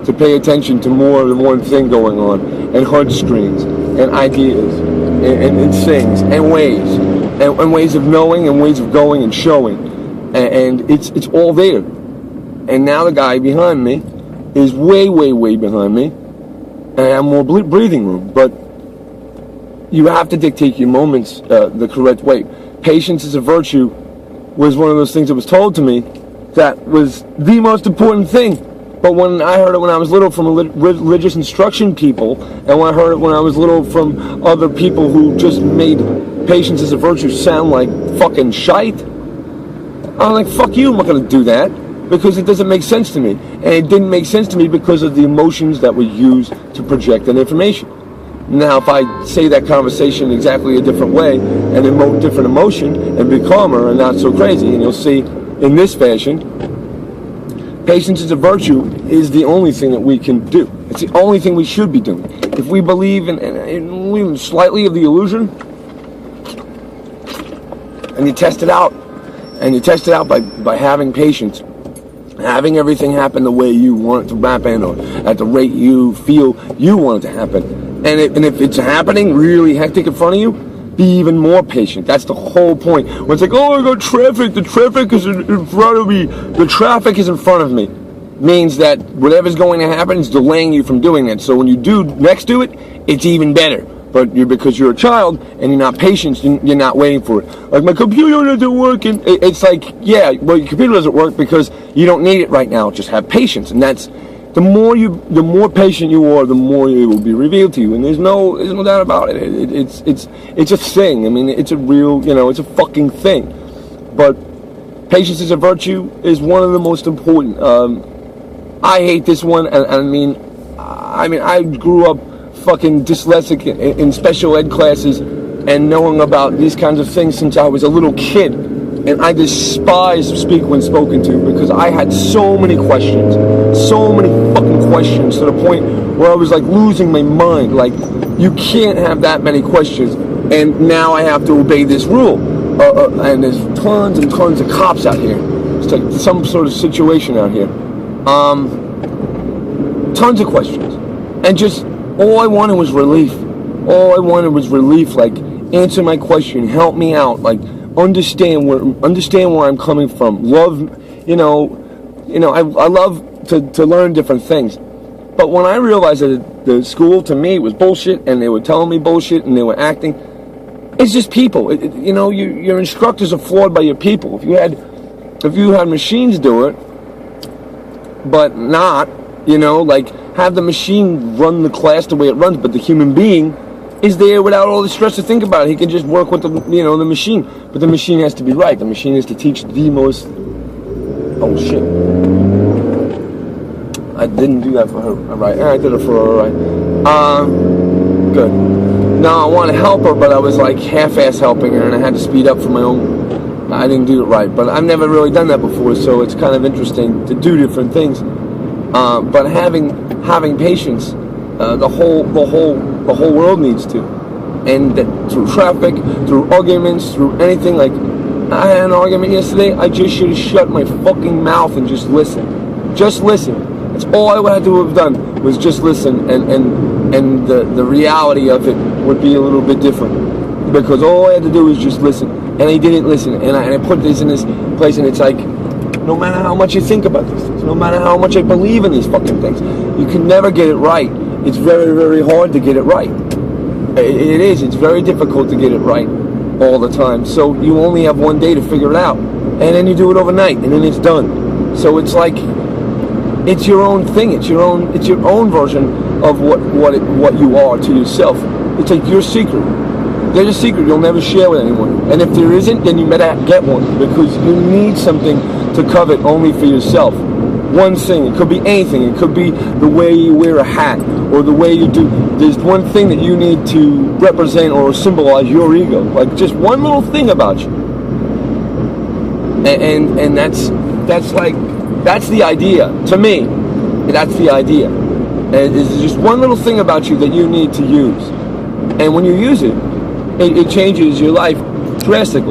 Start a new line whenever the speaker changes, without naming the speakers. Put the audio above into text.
to pay attention to more than one thing going on, and hunch screens, and ideas, and things, and ways of knowing, and ways of going and showing, and it's all there. And now the guy behind me is way behind me, and I have more breathing room. But you have to dictate your moments the correct way. Patience is a virtue was one of those things that was told to me that was the most important thing. But when I heard it when I was little from religious instruction people, and when I heard it when I was little from other people who just made patience as a virtue sound like fucking shite, I'm like, fuck you, I'm not going to do that, because it doesn't make sense to me. And it didn't make sense to me because of the emotions that were used to project that information. Now, if I say that conversation exactly a different way and emote different emotion and be calmer and not so crazy, and you'll see in this fashion, patience is a virtue is the only thing that we can do. It's the only thing we should be doing. If we believe in slightly of the illusion, and you test it out, by having patience, having everything happen the way you want it to happen, or at the rate you feel you want it to happen. And if it's happening really hectic in front of you, be even more patient. That's the whole point. When it's like, oh, I got traffic, the traffic is in front of me, the traffic is in front of me, means that whatever's going to happen is delaying you from doing that. So when you do next to it, it's even better. But because you're a child and you're not patient, you're not waiting for it. Like, my computer doesn't work, and it's like, yeah, well, your computer doesn't work because you don't need it right now. Just have patience, and that's the more patient you are, the more it will be revealed to you. And there's no doubt about it. It's a thing. I mean, it's a real, it's a fucking thing. But patience is a virtue is one of the most important. I hate this one, and I mean, I grew up fucking dyslexic in special ed classes and knowing about these kinds of things since I was a little kid, and I despise speak when spoken to because I had so many questions to the point where I was like losing my mind. Like, you can't have that many questions, and now I have to obey this rule, and there's tons and tons of cops out here. It's like some sort of situation out here. Tons of questions, and just all I wanted was relief. Like, answer my question, help me out, like, understand where I'm coming from. Love, I love to learn different things. But when I realized that the school to me was bullshit, and they were telling me bullshit, and they were acting, it's just people. Your instructors are flawed by your people. If you had machines do it, but not, like, have the machine run the class the way it runs, but the human being is there without all the stress to think about it. He can just work with the machine, but the machine has to be right. The machine is to teach the most. Oh shit! I didn't do that for her. All right, I did it for her. All right. Good. No, I want to help her, but I was like half-ass helping her, and I had to speed up for my own. I didn't do it right, but I've never really done that before, so it's kind of interesting to do different things. But having patience, the whole world needs to, and that through traffic, through arguments, through anything. Like, I had an argument yesterday. I just should have shut my fucking mouth and just listen. Just listen. That's all I had to have done, was just listen, and the reality of it would be a little bit different, because all I had to do was just listen, and I didn't listen, and I put this in this place, and it's like, no matter how much you think about these things, no matter how much I believe in these fucking things, you can never get it right. It's very, very hard to get it right. It is. It's very difficult to get it right all the time. So you only have one day to figure it out, and then you do it overnight, and then it's done. So it's like, it's your own thing. It's your own version of what you are to yourself. It's like your secret. There's a secret you'll never share with anyone. And if there isn't, then you better get one, because you need something to covet only for yourself. One thing. It could be anything. It could be the way you wear a hat, or the way you do. There's one thing that you need to represent or symbolize your ego. Like, just one little thing about you. And that's the idea. To me, that's the idea. And it's just one little thing about you that you need to use. And when you use it, it changes your life drastically.